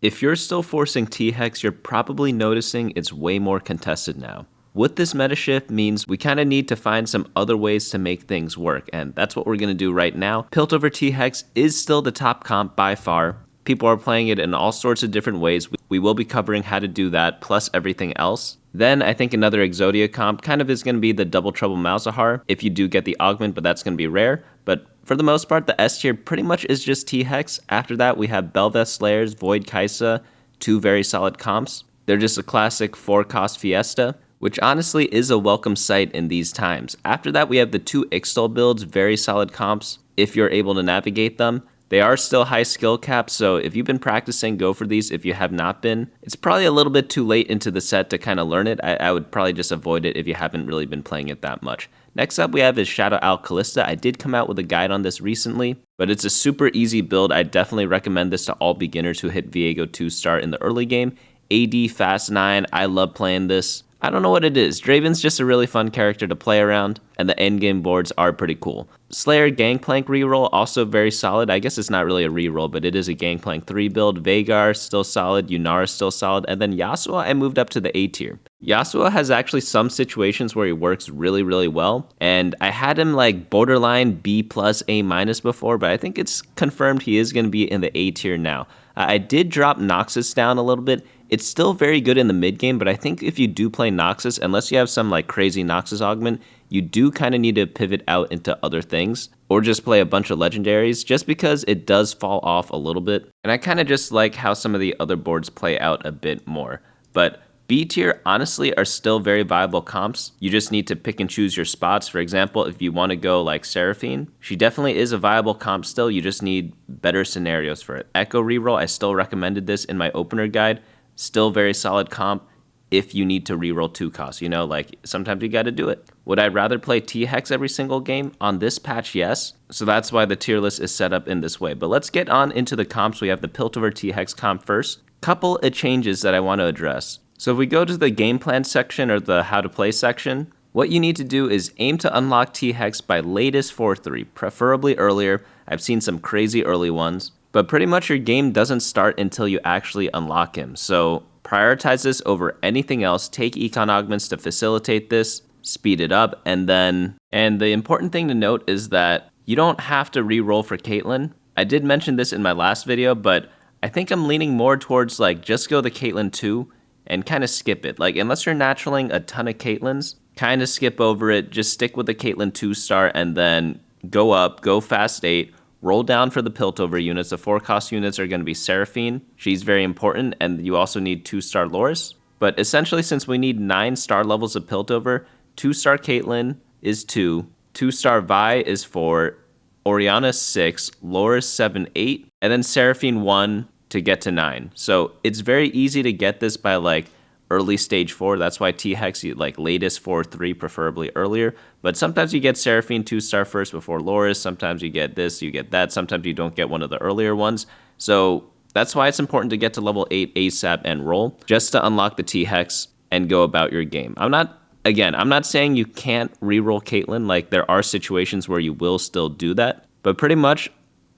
If you're still forcing T-Hex, you're probably noticing it's way more contested now. What this meta shift means, we kind of need to find some other ways to make things work, and that's what we're going to do right now. Piltover T-Hex is still the top comp by far. People are playing it in all sorts of different ways. We will be covering how to do that, plus everything else. Then I think another Exodia comp kind of is going to be the Double Trouble Malzahar, if you do get the augment, but that's going to be rare. But for the most part, the S tier pretty much is just T-Hex. After that, we have Bel'Veth Slayers, Void Kaisa, two very solid comps. They're just a classic 4-cost Fiesta, which honestly is a welcome sight in these times. After that, we have the two Ixtal builds, very solid comps if you're able to navigate them. They are still high skill caps, so if you've been practicing, go for these. If you have not been, it's probably a little bit too late into the set to kind of learn it. I would probably just avoid it if you haven't really been playing it that much. Next up, we have is Shadow Owl Kalista. I did come out with a guide on this recently, but it's a super easy build. I definitely recommend this to all beginners who hit Viego 2-star in the early game. AD Fast 9, I love playing this. I don't know what it is. Draven's just a really fun character to play around, and the endgame boards are pretty cool. Slayer Gangplank reroll, also very solid. I guess it's not really a reroll, but it is a Gangplank 3 build. Veigar, still solid. Yunara, still solid. And then Yasuo, I moved up to the A tier. Yasuo has actually some situations where he works really, really well, and I had him like borderline B plus A minus before, but I think it's confirmed he is going to be in the A tier now. I did drop Noxus down a little bit. It's still very good in the mid game, but I think if you do play Noxus, unless you have some like crazy Noxus augment, you do kind of need to pivot out into other things or just play a bunch of legendaries just because it does fall off a little bit. And I kind of just like how some of the other boards play out a bit more. But B tier honestly are still very viable comps. You just need to pick and choose your spots. For example, if you want to go like Seraphine, she definitely is a viable comp still. You just need better scenarios for it. Ekko reroll, I still recommended this in my opener guide. Still very solid comp if you need to reroll 2 costs. You know, like sometimes you got to do it. Would I rather play T-Hex every single game? On this patch, yes. So that's why the tier list is set up in this way. But let's get on into the comps. We have the Piltover T-Hex comp first. Couple of changes that I want to address. So if we go to the game plan section or the how to play section, what you need to do is aim to unlock T-Hex by latest 4-3, preferably earlier. I've seen some crazy early ones. But pretty much your game doesn't start until you actually unlock him. So prioritize this over anything else. Take econ augments to facilitate this, speed it up, and the important thing to note is that you don't have to re-roll for Caitlyn. I did mention this in my last video, but I think I'm leaning more towards like just go the Caitlyn 2 and kind of skip it. Like unless you're naturaling a ton of Caitlyns, kind of skip over it. Just stick with the Caitlyn 2-star and then go up, go fast 8. Roll down for the Piltover units. The 4-cost units are going to be Seraphine. She's very important, and you also need 2-star Loris. But essentially, since we need 9 star levels of Piltover, 2-star Caitlyn is 2, 2-star Vi is 4, Orianna 6, Loris 7, 8, and then Seraphine 1 to get to 9. So it's very easy to get this by like early stage 4. That's why T-Hex, like latest 4-3, preferably earlier. But sometimes you get Seraphine 2-star first before Loris. Sometimes you get this, you get that. Sometimes you don't get one of the earlier ones. So that's why it's important to get to level 8 ASAP and roll, just to unlock the T-Hex and go about your game. I'm not saying you can't reroll Caitlyn. Like there are situations where you will still do that. But pretty much,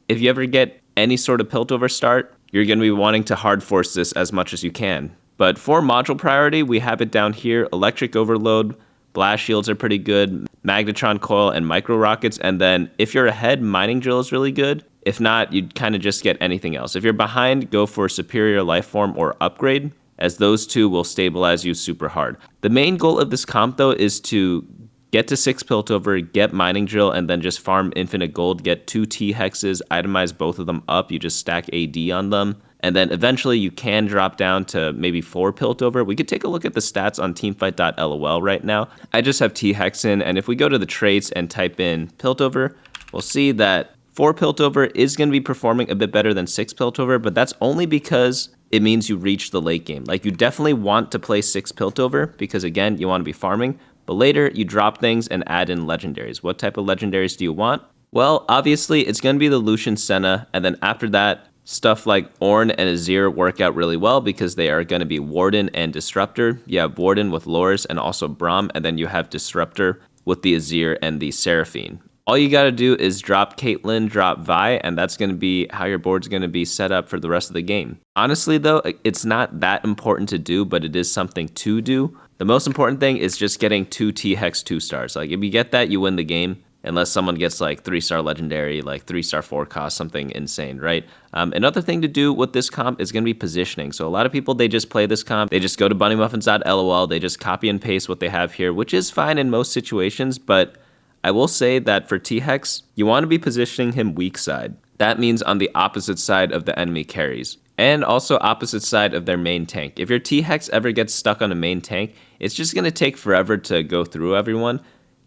if you ever get any sort of Piltover start, you're going to be wanting to hard force this as much as you can. But for module priority, we have it down here. Electric Overload, Blast Shields are pretty good, Magnetron Coil, and Micro Rockets. And then if you're ahead, Mining Drill is really good. If not, you'd kind of just get anything else. If you're behind, go for Superior Lifeform or Upgrade, as those two will stabilize you super hard. The main goal of this comp, though, is to get to 6 Piltover, get Mining Drill, and then just farm infinite gold, get 2 T-Hexes, itemize both of them up. You just stack AD on them. And then eventually you can drop down to maybe 4 Piltover. We could take a look at the stats on teamfight.lol right now. I just have T-Hex in, and if we go to the traits and type in Piltover, we'll see that 4 Piltover is going to be performing a bit better than 6 Piltover, but that's only because it means you reach the late game. Like you definitely want to play 6 Piltover because again, you want to be farming, but later you drop things and add in legendaries. What type of legendaries do you want? Well, obviously it's going to be the Lucian Senna, and then after that, stuff like Ornn and Azir work out really well because they are going to be Warden and Disruptor. You have Warden with Loris and also Braum, and then you have Disruptor with the Azir and the Seraphine. All you gotta do is drop Caitlyn, drop Vi, and that's gonna be how your board's gonna be set up for the rest of the game. Honestly though, it's not that important to do, but it is something to do. The most important thing is just getting 2 T-Hex 2-stars. Like if you get that, you win the game. Unless someone gets like 3-star legendary, like 3-star 4 cost, something insane, right? Another thing to do with this comp is going to be positioning. So a lot of people, they just play this comp. They just go to bunnymuffins.lol. They just copy and paste what they have here, which is fine in most situations. But I will say that for T-Hex, you want to be positioning him weak side. That means on the opposite side of the enemy carries. And also opposite side of their main tank. If your T-Hex ever gets stuck on a main tank, it's just going to take forever to go through everyone.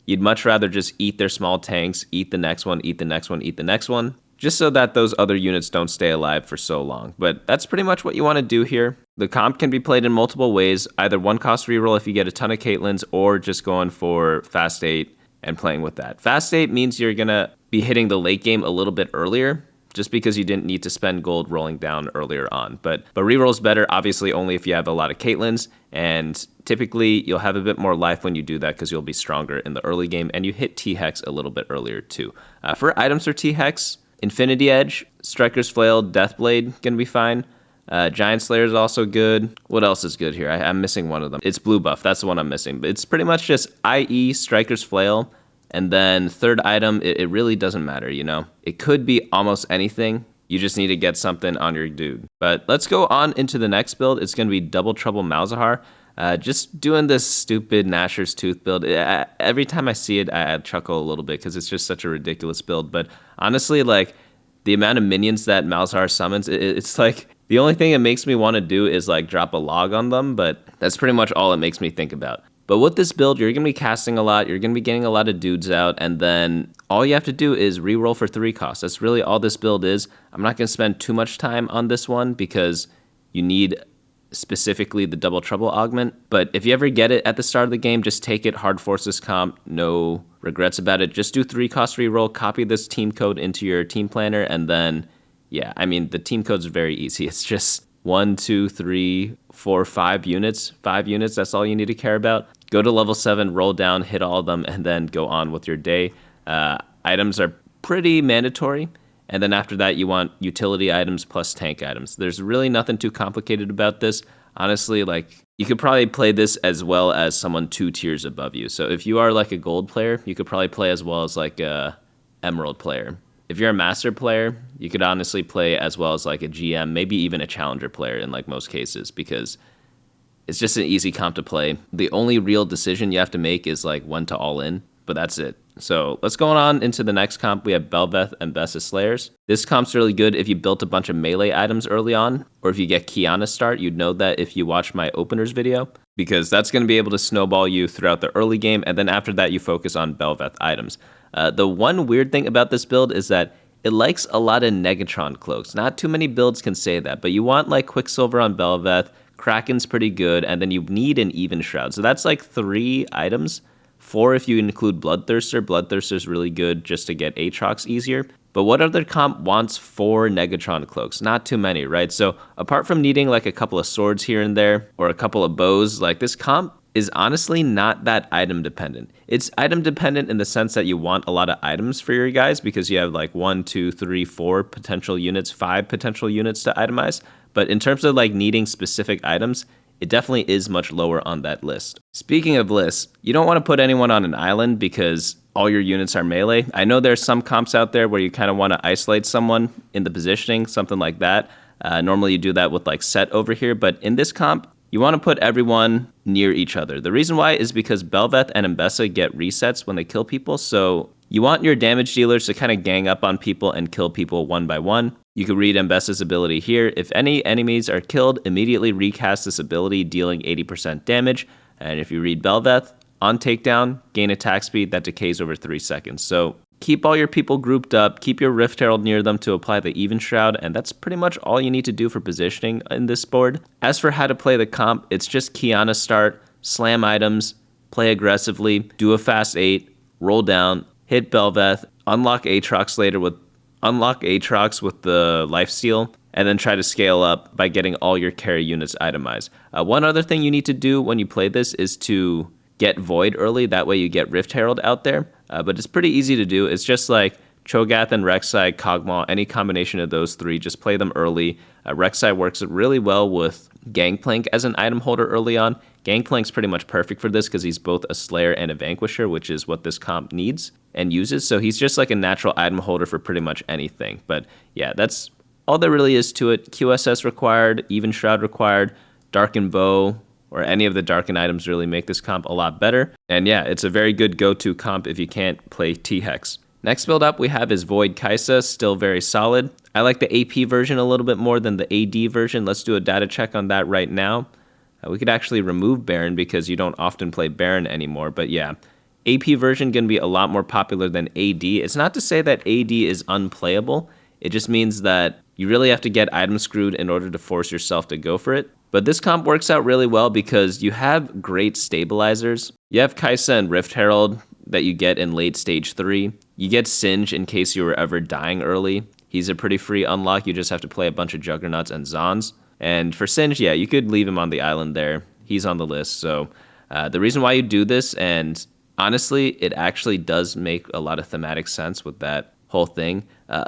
You'd much rather just eat their small tanks, eat the next one, eat the next one, eat the next one, just so that those other units don't stay alive for so long. But that's pretty much what you want to do here. The comp can be played in multiple ways, either 1-cost reroll if you get a ton of Caitlyn's, or just going for fast 8 and playing with that. Fast 8 means you're going to be hitting the late game a little bit earlier, just because you didn't need to spend gold rolling down earlier on. But reroll's better, obviously, only if you have a lot of Caitlyn's, and typically you'll have a bit more life when you do that because you'll be stronger in the early game, and you hit T-Hex a little bit earlier too. For items for T-Hex, Infinity Edge, Striker's Flail, Deathblade, gonna be fine. Giant Slayer is also good. What else is good here? I'm missing one of them. It's blue buff, that's the one I'm missing. But it's pretty much just IE, Striker's Flail, and then third item, it really doesn't matter, you know? It could be almost anything. You just need to get something on your dude. But let's go on into the next build. It's going to be Double Trouble Malzahar. Just doing this stupid Gnasher's Tooth build. Every time I see it, I chuckle a little bit because it's just such a ridiculous build. But honestly, like, the amount of minions that Malzahar summons, it's like, the only thing it makes me want to do is, like, drop a log on them. But that's pretty much all it makes me think about. But with this build, you're going to be casting a lot, you're going to be getting a lot of dudes out, and then all you have to do is reroll for 3 costs. That's really all this build is. I'm not going to spend too much time on this one because you need specifically the Double Trouble augment. But if you ever get it at the start of the game, just take it, hard force this comp, no regrets about it. Just do 3 cost reroll, copy this team code into your team planner, and then, yeah, I mean, the team code's very easy. It's just 1, 2, 3, 4, 5 units. 5 units, that's all you need to care about. Go to level 7, roll down, hit all of them, and then go on with your day. Items are pretty mandatory. And then after that, you want utility items plus tank items. There's really nothing too complicated about this. Honestly, like, you could probably play this as well as someone 2 tiers above you. So if you are like a gold player, you could probably play as well as like a emerald player. If you're a master player, you could honestly play as well as like a GM, maybe even a challenger player in like most cases, because it's just an easy comp to play. The only real decision you have to make is like when to all in, but that's it. So let's go on into the next comp. We have Bel'Veth and Ambessa Slayers. This comp's really good if you built a bunch of melee items early on, or if you get Kiana start. You'd know that if you watch my openers video, because that's going to be able to snowball you throughout the early game, and then after that you focus on Bel'Veth items. The one weird thing about this build is that it likes a lot of Negatron cloaks. Not too many builds can say that, but you want like Quicksilver on Bel'Veth, Kraken's pretty good, and then you need an Even Shroud. So that's like 3 items. 4 if you include Bloodthirster. Bloodthirster's really good just to get Aatrox easier. But what other comp wants 4 Negatron cloaks? Not too many, right? So apart from needing like a couple of swords here and there, or a couple of bows, like this comp is honestly not that item dependent. It's item dependent in the sense that you want a lot of items for your guys because you have like 1, 2, 3, 4 potential units, 5 potential units to itemize. But in terms of like needing specific items, it definitely is much lower on that list. Speaking of lists, you don't want to put anyone on an island because all your units are melee. I know there's some comps out there where you kind of want to isolate someone in the positioning, something like that. Normally you do that with like Set over here, but in this comp, you want to put everyone near each other. The reason why is because Bel'Veth and Ambessa get resets when they kill people, so you want your damage dealers to kind of gang up on people and kill people one by one. You can read Ambessa's ability here. If any enemies are killed, immediately recast this ability, dealing 80% damage. And if you read Bel'Veth, on takedown, gain attack speed that decays over 3 seconds. So keep all your people grouped up, keep your Rift Herald near them to apply the Even Shroud, and that's pretty much all you need to do for positioning in this board. As for how to play the comp, it's just Kiana start, slam items, play aggressively, do a fast 8, roll down, hit Bel'Veth, unlock Aatrox later with the lifesteal, and then try to scale up by getting all your carry units itemized. One other thing you need to do when you play this is to get Void early. That way you get Rift Herald out there. but it's pretty easy to do. It's just like Cho'Gath and Rek'Sai, Kog'Maw, any combination of those three, just play them early. Rek'Sai works really well with Gangplank as an item holder early on. Gangplank's pretty much perfect for this because he's both a Slayer and a Vanquisher, which is what this comp needs and uses. So he's just like a natural item holder for pretty much anything. But yeah, that's all there really is to it. QSS required, Even Shroud required, Darken Bow, or any of the Darken items really make this comp a lot better. And yeah, it's a very good go-to comp if you can't play T-Hex. Next build up we have is Void Kaisa, still very solid. I like the AP version a little bit more than the AD version. Let's do a data check on that right now. We could actually remove Baron because you don't often play Baron anymore, but yeah. AP version going to be a lot more popular than AD. It's not to say that AD is unplayable. It just means that you really have to get item screwed in order to force yourself to go for it. But this comp works out really well because you have great stabilizers. You have Kaisa and Rift Herald that you get in late stage 3. You get Singe in case you were ever dying early. He's a pretty free unlock. You just have to play a bunch of Juggernauts and Zons. And for Singe, yeah, you could leave him on the island there. He's on the list. So the reason why you do this, and honestly, it actually does make a lot of thematic sense with that whole thing.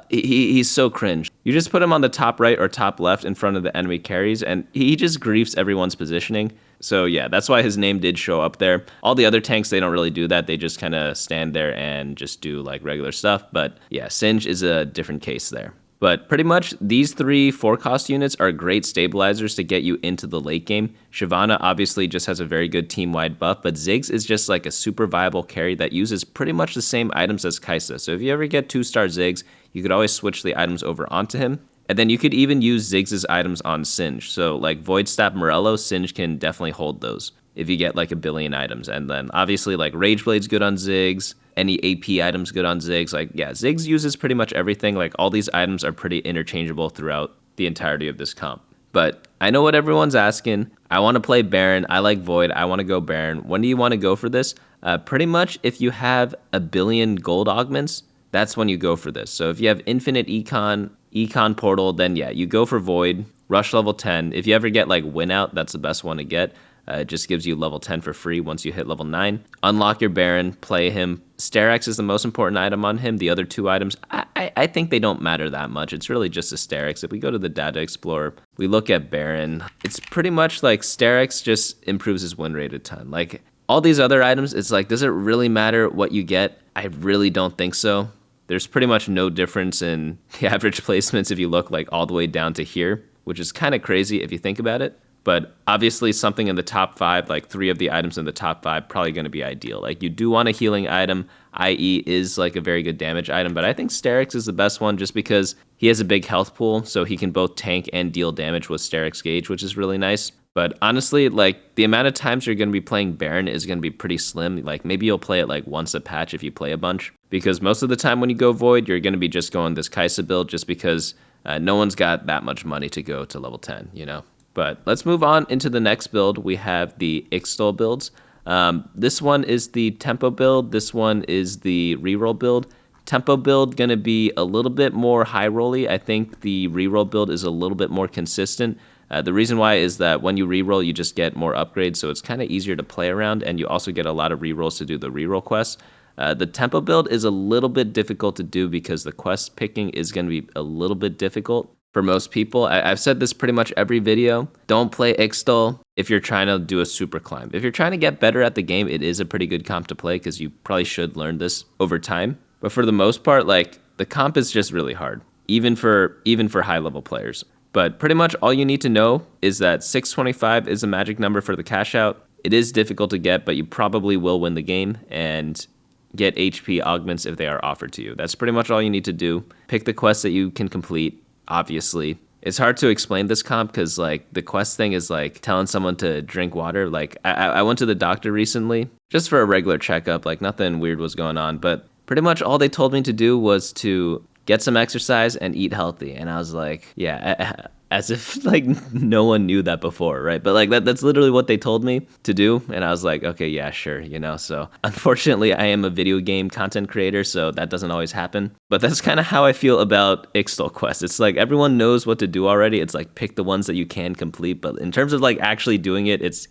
He's so cringe. You just put him on the top right or top left in front of the enemy carries, and he just griefs everyone's positioning. So yeah, that's why his name did show up there. All the other tanks, they don't really do that. They just kind of stand there and just do like regular stuff. But yeah, Singe is a different case there. But pretty much these 3 4-cost units are great stabilizers to get you into the late game. Shyvana obviously just has a very good team-wide buff, but Ziggs is just like a super viable carry that uses pretty much the same items as Kaisa. So if you ever get 2-star Ziggs, you could always switch the items over onto him. And then you could even use Ziggs' items on Singe. So like Void Stab Morello, Singe can definitely hold those if you get like a billion items. And then obviously like Rage Blade's good on Ziggs. Any AP items good on Ziggs. Like, yeah, Ziggs uses pretty much everything. Like, all these items are pretty interchangeable throughout the entirety of this comp. But I know what everyone's asking. I want to play Baron. I like Void. I want to go Baron. When do you want to go for this? Pretty much if you have a billion gold augments, that's when you go for this. So if you have infinite econ portal, then yeah, you go for Void. Rush level 10. If you ever get like Win Out, that's the best one to get. It just gives you level 10 for free once you hit level 9. Unlock your Baron, play him. Sterak's is the most important item on him. The other 2 items, I think they don't matter that much. It's really just a Sterak's. If we go to the Data Explorer, we look at Baron. It's pretty much like Sterak's just improves his win rate a ton. Like, all these other items, it's like, does it really matter what you get? I really don't think so. There's pretty much no difference in the average placements if you look like all the way down to here, which is kind of crazy if you think about it. But obviously something in the top 5, like 3 of the items in the top 5, probably going to be ideal. Like you do want a healing item, i.e. is like a very good damage item, but I think Sterak's is the best one just because he has a big health pool, so he can both tank and deal damage with Sterak's Gauge, which is really nice. But honestly, like the amount of times you're going to be playing Baron is going to be pretty slim. Like maybe you'll play it like once a patch if you play a bunch, because most of the time when you go Void, you're going to be just going this Kaisa build just because no one's got that much money to go to level 10, you know? But let's move on into the next build. We have the Ixtal builds. This one is the tempo build. This one is the reroll build. Tempo build going to be a little bit more high rolly. I think the reroll build is a little bit more consistent. The reason why is that when you reroll, you just get more upgrades, so it's kind of easier to play around, and you also get a lot of rerolls to do the reroll quests. The tempo build is a little bit difficult to do because the quest picking is going to be a little bit difficult for most people. I've said this pretty much every video. Don't play Ixtal if you're trying to do a super climb. If you're trying to get better at the game, it is a pretty good comp to play because you probably should learn this over time. But for the most part, like the comp is just really hard, even for high level players. But pretty much all you need to know is that 625 is a magic number for the cash out. It is difficult to get, but you probably will win the game and get HP augments if they are offered to you. That's pretty much all you need to do. Pick the quests that you can complete. Obviously, it's hard to explain this comp because like the quest thing is like telling someone to drink water. Like I went to the doctor recently just for a regular checkup, like nothing weird was going on, but pretty much all they told me to do was to get some exercise and eat healthy. And I was like, yeah, as if like no one knew that before, right? But like that's literally what they told me to do. And I was like, okay, yeah, sure, you know. So unfortunately, I am a video game content creator, so that doesn't always happen. But that's kind of how I feel about Ixtal quests. It's like everyone knows what to do already. It's like pick the ones that you can complete. But in terms of like actually doing it, it's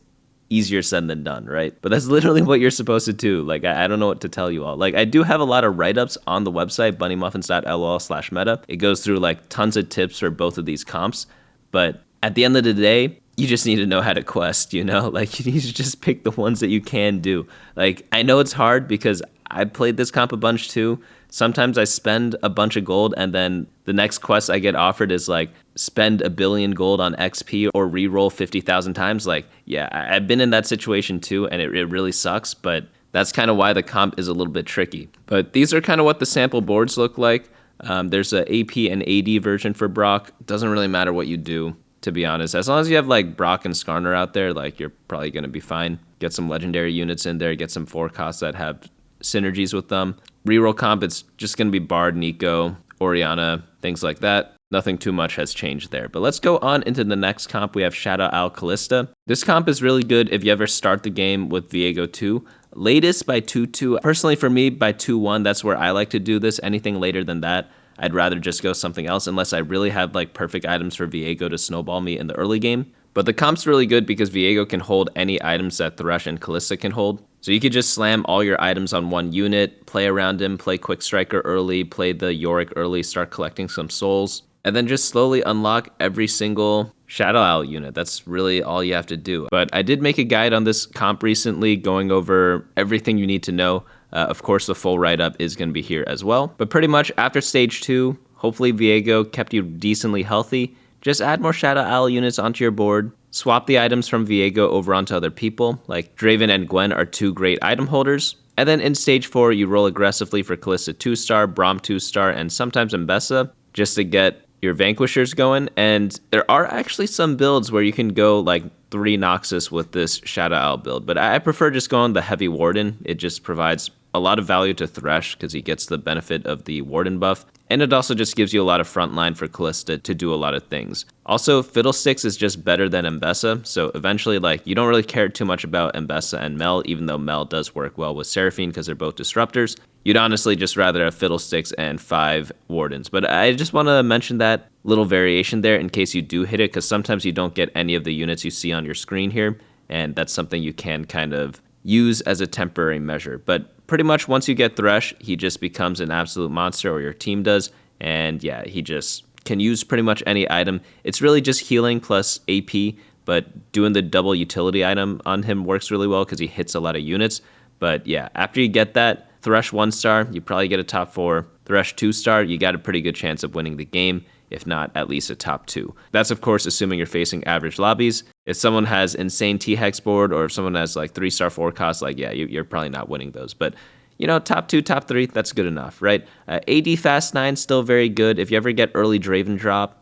easier said than done, right? But that's literally what you're supposed to do. Like, I don't know what to tell you all. Like, I do have a lot of write-ups on the website, bunnymuffins.lol/meta. It goes through like tons of tips for both of these comps. But at the end of the day, you just need to know how to quest, you know? Like, you need to just pick the ones that you can do. Like, I know it's hard because I played this comp a bunch too. Sometimes I spend a bunch of gold and then the next quest I get offered is like spend 1 billion gold on XP or reroll 50,000 times. Like, yeah, I've been in that situation too, and it really sucks, but that's kind of why the comp is a little bit tricky. But these are kind of what the sample boards look like. There's a AP and AD version for Brock. Doesn't really matter what you do, to be honest. As long as you have like Brock and Skarner out there, like you're probably going to be fine. Get some legendary units in there, get some forecasts that have synergies with them. Reroll comp, it's just going to be Bard, Nico, Orianna, things like that. Nothing too much has changed there. But let's go on into the next comp. We have Shadow Owl Kalista. This comp is really good if you ever start the game with Viego 2. Latest by 2-2. Personally, for me, by 2-1, that's where I like to do this. Anything later than that, I'd rather just go something else unless I really have like perfect items for Viego to snowball me in the early game. But the comp's really good because Viego can hold any items that Thresh and Kalista can hold. So you could just slam all your items on one unit, play around him, play Quick Striker early, play the Yorick early, start collecting some souls, and then just slowly unlock every single Shadow Owl unit. That's really all you have to do. But I did make a guide on this comp recently going over everything you need to know. Of course, the full write-up is going to be here as well. But pretty much after stage 2, hopefully Viego kept you decently healthy. Just add more Shadow Owl units onto your board. Swap the items from Viego over onto other people, like Draven and Gwen are 2 great item holders. And then in stage 4, you roll aggressively for Kalista 2-star, Braum 2-star, and sometimes Ambessa, just to get your Vanquishers going. And there are actually some builds where you can go like 3 Noxus with this Shadow Owl build, but I prefer just going the Heavy Warden. It just provides a lot of value to Thresh because he gets the benefit of the Warden buff. And it also just gives you a lot of frontline for Kalista to do a lot of things. Also, Fiddlesticks is just better than Ambessa, so eventually, like, you don't really care too much about Ambessa and Mel, even though Mel does work well with Seraphine because they're both disruptors. You'd honestly just rather have Fiddlesticks and 5 Wardens. But I just want to mention that little variation there in case you do hit it, because sometimes you don't get any of the units you see on your screen here, and that's something you can kind of use as a temporary measure. But pretty much once you get Thresh, he just becomes an absolute monster, or your team does, and yeah, he just can use pretty much any item. It's really just healing plus AP, but doing the double utility item on him works really well because he hits a lot of units. But yeah, after you get that, Thresh 1-star, you probably get a top 4. Thresh 2-star, you got a pretty good chance of winning the game, if not at least a top 2. That's of course assuming you're facing average lobbies. If someone has insane T-Hex board, or if someone has like 3-star forecast, like yeah, you're probably not winning those. But you know, top 2, top 3, that's good enough, right? AD Fast 9, still very good. If you ever get early Draven drop,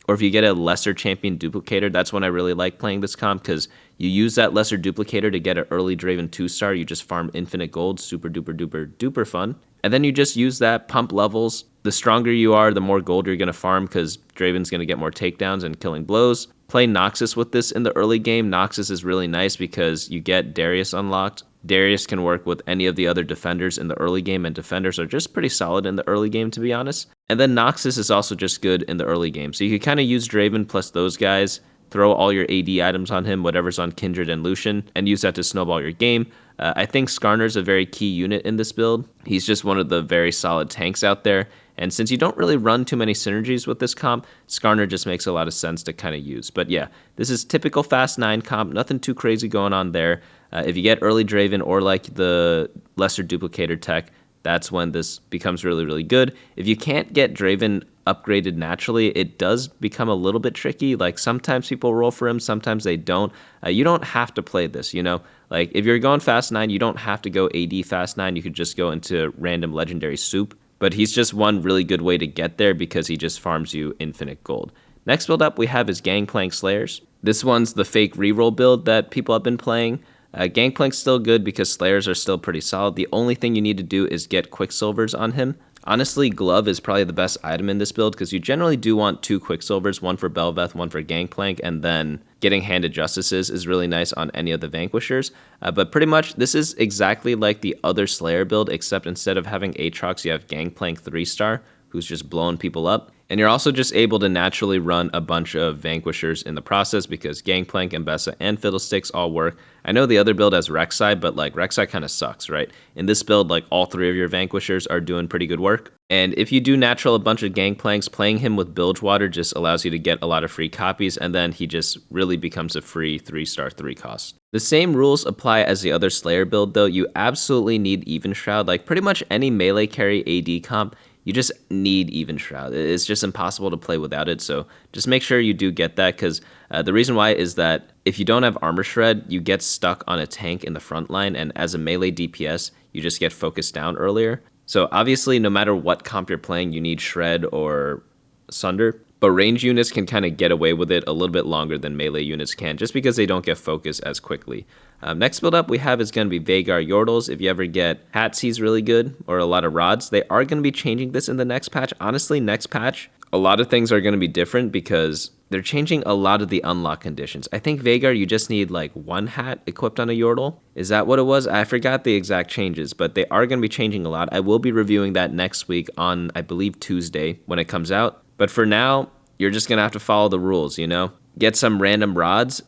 or if you get a lesser champion duplicator, that's when I really like playing this comp, because you use that lesser duplicator to get an early Draven 2-star. You just farm infinite gold, super duper duper duper fun. And then you just use that, pump levels. The stronger you are, the more gold you're going to farm, because Draven's going to get more takedowns and killing blows. Play Noxus with this in the early game. Noxus is really nice because you get Darius unlocked. Darius can work with any of the other defenders in the early game, and defenders are just pretty solid in the early game, to be honest. And then Noxus is also just good in the early game. So you can kind of use Draven plus those guys, throw all your AD items on him, whatever's on Kindred and Lucian, and use that to snowball your game. I think Skarner's a very key unit in this build. He's just one of the very solid tanks out there. And since you don't really run too many synergies with this comp, Skarner just makes a lot of sense to kind of use. But yeah, this is typical Fast 9 comp, nothing too crazy going on there. If you get early Draven or like the lesser duplicator tech, that's when this becomes really, really good. If you can't get Draven upgraded naturally, it does become a little bit tricky. Like sometimes people roll for him, sometimes they don't. You don't have to play this, you know? Like if you're going Fast 9, you don't have to go AD Fast 9. You could just go into random legendary soup. But he's just one really good way to get there because he just farms you infinite gold. Next build up we have is Gangplank Slayers. This one's the fake reroll build that people have been playing. Gangplank's still good because Slayers are still pretty solid. The only thing you need to do is get Quicksilvers on him. Honestly, Glove is probably the best item in this build because you generally do want 2 Quicksilvers, one for Bel'Veth, one for Gangplank, and then getting Handed Justices is really nice on any of the Vanquishers. But pretty much, this is exactly like the other Slayer build, except instead of having Aatrox, you have Gangplank 3-star, who's just blowing people up. And you're also just able to naturally run a bunch of Vanquishers in the process because Gangplank, Ambessa, and Fiddlesticks all work. I know the other build has Rek'Sai, but like Rek'Sai kind of sucks, right? In this build, like all 3 of your Vanquishers are doing pretty good work. And if you do natural a bunch of Gangplanks, playing him with Bilgewater just allows you to get a lot of free copies, and then he just really becomes a free 3-star 3 cost. The same rules apply as the other Slayer build though. You absolutely need Even Shroud. Like pretty much any melee carry AD comp, you just need Even Shroud. It's just impossible to play without it, so just make sure you do get that, because the reason why is that if you don't have Armor Shred, you get stuck on a tank in the front line, and as a melee DPS, you just get focused down earlier. So obviously, no matter what comp you're playing, you need Shred or Sunder, but range units can kind of get away with it a little bit longer than melee units can, just because they don't get focused as quickly. Next build up we have is going to be Veigar Yordles. If you ever get hats, he's really good, or a lot of rods. They are going to be changing this in the next patch. Honestly, next patch, a lot of things are going to be different because they're changing a lot of the unlock conditions. I think Veigar, you just need like 1 hat equipped on a Yordle. Is that what it was? I forgot the exact changes, but they are going to be changing a lot. I will be reviewing that next week on, I believe, Tuesday when it comes out. But for now, you're just going to have to follow the rules, you know? Get some random rods,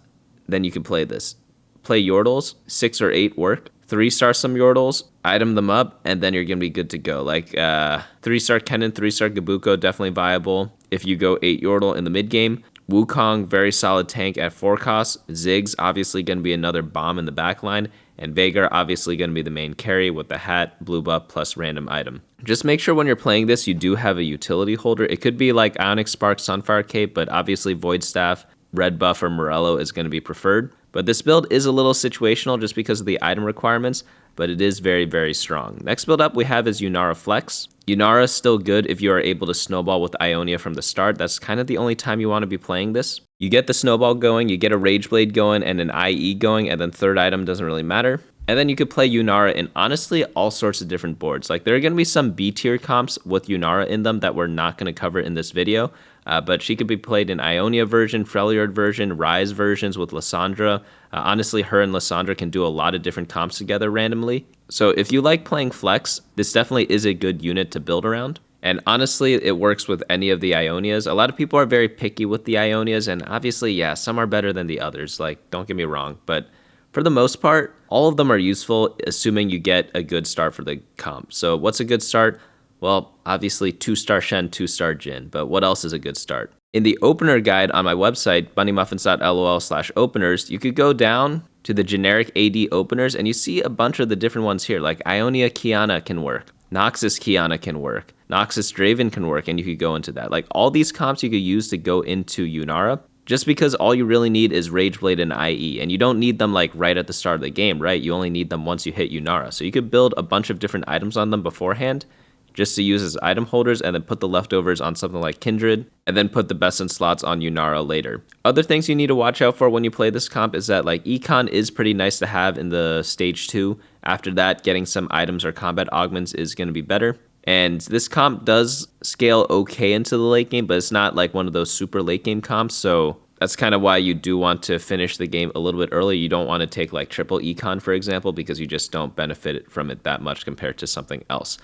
then you can play this. Play Yordles, 6 or 8 work. 3-star some Yordles, item them up, and then you're going to be good to go. Like 3-star Kennen, 3-star Gabuko, definitely viable if you go 8 Yordle in the mid game. Wukong, very solid tank at 4 costs. Ziggs, obviously going to be another bomb in the backline. And Veigar, obviously going to be the main carry with the hat, blue buff, plus random item. Just make sure when you're playing this, you do have a utility holder. It could be like Ionic Spark, Sunfire Cape, but obviously Void Staff, Red Buff, or Morello is going to be preferred. But this build is a little situational just because of the item requirements, but it is very, very strong. Next build up we have is Yunara Flex. Yunara is still good if you are able to snowball with Ionia from the start. That's kind of the only time you want to be playing this. You get the snowball going, you get a Rage Blade going, and an IE going, and then third item doesn't really matter. And then you could play Yunara in honestly all sorts of different boards. Like there are going to be some B tier comps with Yunara in them that we're not going to cover in this video. But she could be played in Ionia version, Freljord version, Ryze versions with Lissandra. Honestly, her and Lissandra can do a lot of different comps together randomly. So if you like playing Flex, this definitely is a good unit to build around. And honestly, it works with any of the Ionias. A lot of people are very picky with the Ionias, and obviously, yeah, some are better than the others. Like, don't get me wrong, but for the most part, all of them are useful, assuming you get a good start for the comp. So what's a good start? Well, obviously 2-star Shen, 2-star Jhin, but what else is a good start? In the opener guide on my website, bunnymuffins.lol/openers, you could go down to the generic AD openers and you see a bunch of the different ones here, like Ionia Kiana can work, Noxus Kiana can work, Noxus Draven can work, and you could go into that. Like all these comps you could use to go into Yunara, just because all you really need is Rage Blade and IE, and you don't need them like right at the start of the game, right? You only need them once you hit Yunara. So you could build a bunch of different items on them beforehand, just to use as item holders, and then put the leftovers on something like Kindred, and then put the best in slots on Yunara later. Other things you need to watch out for when you play this comp is that like Econ is pretty nice to have in the stage 2. After that, getting some items or combat augments is going to be better. And this comp does scale okay into the late game, but it's not like one of those super late game comps, so that's kind of why you do want to finish the game a little bit early. You don't want to take like triple Econ, for example, because you just don't benefit from it that much compared to something else.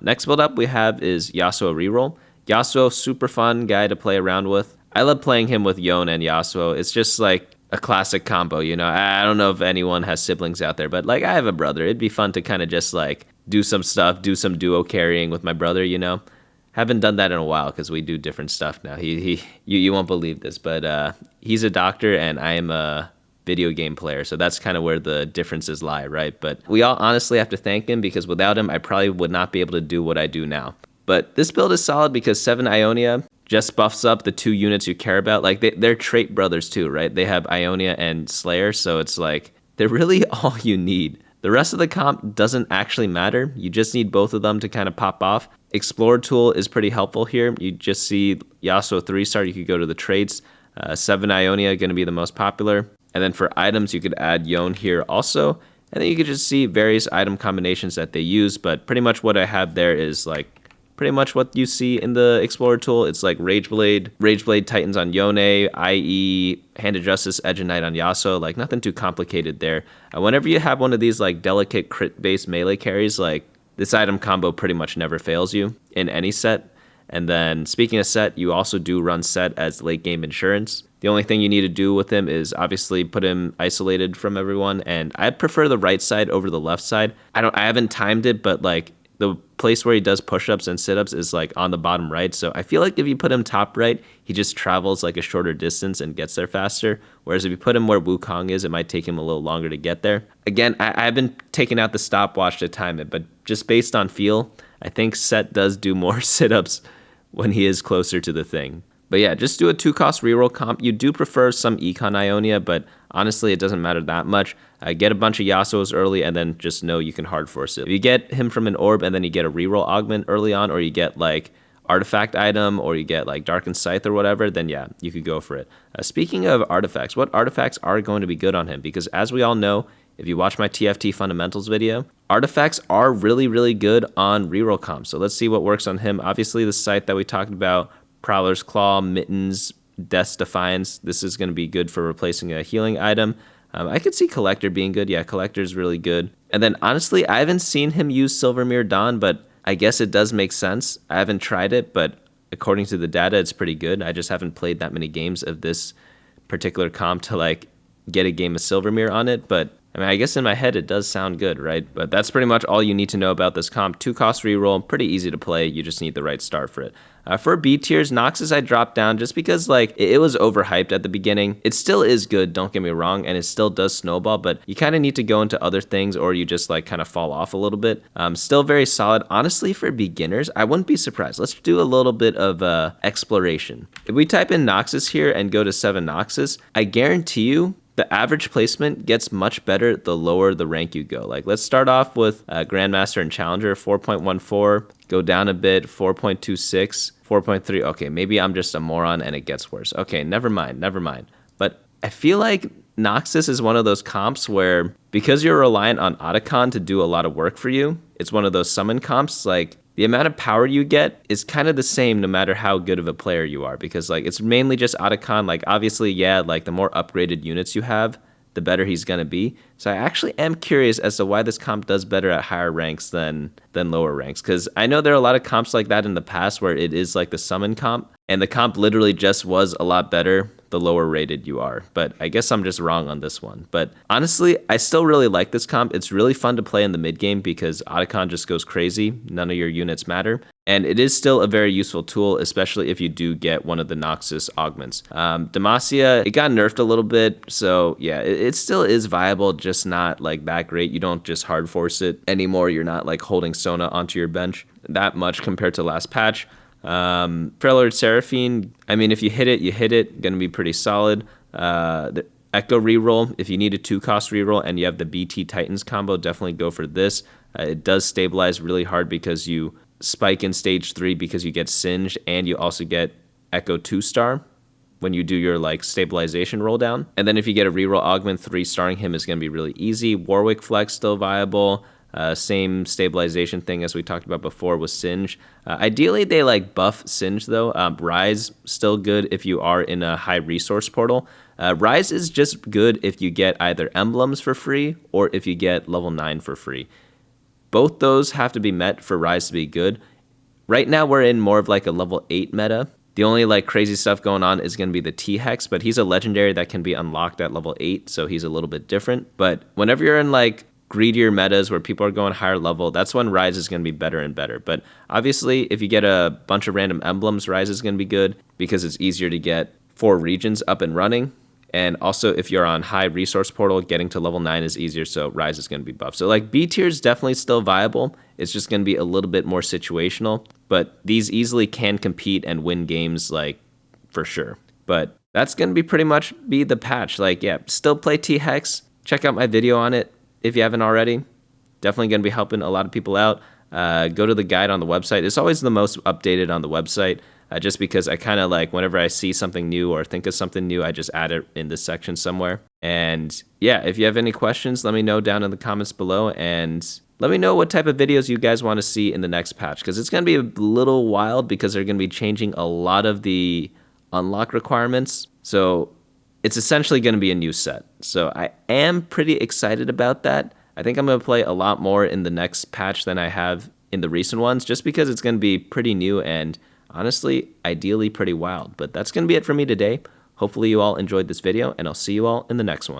Next build up we have is Yasuo Reroll. Yasuo, super fun guy to play around with. I love playing him with Yon and Yasuo. It's just like a classic combo, you know. I don't know if anyone has siblings out there, but like I have a brother. It'd be fun to kind of just like do some stuff, do some duo carrying with my brother, you know. Haven't done that in a while because we do different stuff now. You won't believe this, but he's a doctor and I am a video game player, so that's kind of where the differences lie, right? But we all honestly have to thank him, because without him I probably would not be able to do what I do now. But this build is solid because 7 Ionia just buffs up the 2 units you care about. Like they're trait brothers too, right? They have Ionia and Slayer, so it's like they're really all you need. The rest of the comp doesn't actually matter. You just need both of them to kind of pop off. Explorer tool is pretty helpful here. You just see Yasuo 3-star, you could go to the traits. 7 Ionia going to be the most popular. And then for items, you could add Yon here also. And then you could just see various item combinations that they use. But pretty much what I have there is like pretty much what you see in the Explorer tool. It's like Rage Blade Titans on Yone, IE, Hand of Justice, Edge of Night on Yasuo. Like nothing too complicated there. Whenever you have one of these like delicate crit-based melee carries, like this item combo pretty much never fails you in any set. And then speaking of Set, you also do run Set as late game insurance. The only thing you need to do with him is obviously put him isolated from everyone. And I prefer the right side over the left side. I haven't timed it, but like the place where he does push-ups and sit-ups is like on the bottom right. So I feel like if you put him top right, he just travels like a shorter distance and gets there faster. Whereas if you put him where Wukong is, it might take him a little longer to get there. Again, I haven't taken out the stopwatch to time it, but just based on feel, I think Set does do more sit-ups when he is closer to the thing. But yeah, just do a 2-cost reroll comp. You do prefer some Econ Ionia, but honestly, it doesn't matter that much. Get a bunch of Yasuos early, and then just know you can hard force it. If you get him from an orb, and then you get a reroll augment early on, or you get like artifact item, or you get like Darkened Scythe or whatever, then yeah, you could go for it. Speaking of artifacts, what artifacts are going to be good on him? Because as we all know, if you watch my TFT fundamentals video, artifacts are really, really good on reroll comps. So let's see what works on him. Obviously, the Scythe that we talked about, Prowler's Claw, Mittens, Death's Defiance. This is going to be good for replacing a healing item. I could see Collector being good. Yeah, Collector's really good. And then honestly, I haven't seen him use Silvermere Dawn, but I guess it does make sense. I haven't tried it, but according to the data, it's pretty good. I just haven't played that many games of this particular comp to like get a game of Silvermere on it. But I mean, I guess in my head, it does sound good, right? But that's pretty much all you need to know about this comp. 2-cost reroll, pretty easy to play. You just need the right start for it. For B tiers, Noxus I dropped down just because like it was overhyped at the beginning. It still is good, don't get me wrong, and it still does snowball, but you kind of need to go into other things or you just like kind of fall off a little bit. Still very solid. Honestly, for beginners, I wouldn't be surprised. Let's do a little bit of exploration. If we type in Noxus here and go to 7 Noxus, I guarantee you the average placement gets much better the lower the rank you go. Like let's start off with Grandmaster and Challenger, 4.14, go down a bit, 4.26, 4.3. Okay, maybe I'm just a moron and it gets worse. Okay, never mind. But I feel like Noxus is one of those comps where because you're reliant on Otacon to do a lot of work for you, it's one of those summon comps like the amount of power you get is kind of the same no matter how good of a player you are, because like it's mainly just Otacon. Like obviously, yeah, like the more upgraded units you have, the better he's going to be. So I actually am curious as to why this comp does better at higher ranks than lower ranks, because I know there are a lot of comps like that in the past where it is like the summon comp, and the comp literally just was a lot better the lower rated you are. But I guess I'm just wrong on this one. But honestly, I still really like this comp. It's really fun to play in the mid game because Otacon just goes crazy. None of your units matter. And it is still a very useful tool, especially if you do get one of the Noxus augments. Demacia, it got nerfed a little bit. So yeah, it still is viable, just not like that great. You don't just hard force it anymore. You're not like holding Sona onto your bench that much compared to last patch. Freljord Seraphine, I mean, if you hit it, you hit it. Gonna be pretty solid. The Ekko reroll, if you need a 2-cost reroll and you have the BT Titans combo, definitely go for this. It does stabilize really hard because you spike in stage 3 because you get singed, and you also get Ekko 2-star when you do your like stabilization roll down. And then if you get a reroll augment, 3-starring him is gonna be really easy. Warwick flex still viable. Same stabilization thing as we talked about before with Singe. Ideally, they like buff Singe though. Ryze still good if you are in a high resource portal. Ryze is just good if you get either emblems for free or if you get level 9 for free. Both those have to be met for Ryze to be good. Right now, we're in more of like a level 8 meta. The only like crazy stuff going on is going to be the T-Hex, but he's a legendary that can be unlocked at level 8, so he's a little bit different. But whenever you're in like greedier metas where people are going higher level, that's when Ryze is going to be better and better. But obviously, if you get a bunch of random emblems, Ryze is going to be good because it's easier to get 4 regions up and running. And also, if you're on high resource portal, getting to level 9 is easier, so Ryze is going to be buffed. So like B tier is definitely still viable. It's just going to be a little bit more situational. But these easily can compete and win games, like, for sure. But that's going to be pretty much be the patch. Like, yeah, still play T-Hex. Check out my video on it if you haven't already. Definitely going to be helping a lot of people out. Go to the guide on the website. It's always the most updated on the website, just because I kind of like whenever I see something new or think of something new, I just add it in this section somewhere. And yeah, if you have any questions, let me know down in the comments below, and let me know what type of videos you guys want to see in the next patch, because it's going to be a little wild because they're going to be changing a lot of the unlock requirements. So it's essentially going to be a new set. So I am pretty excited about that. I think I'm going to play a lot more in the next patch than I have in the recent ones, just because it's going to be pretty new, and Honestly, ideally pretty wild, but that's going to be it for me today. Hopefully you all enjoyed this video, and I'll see you all in the next one.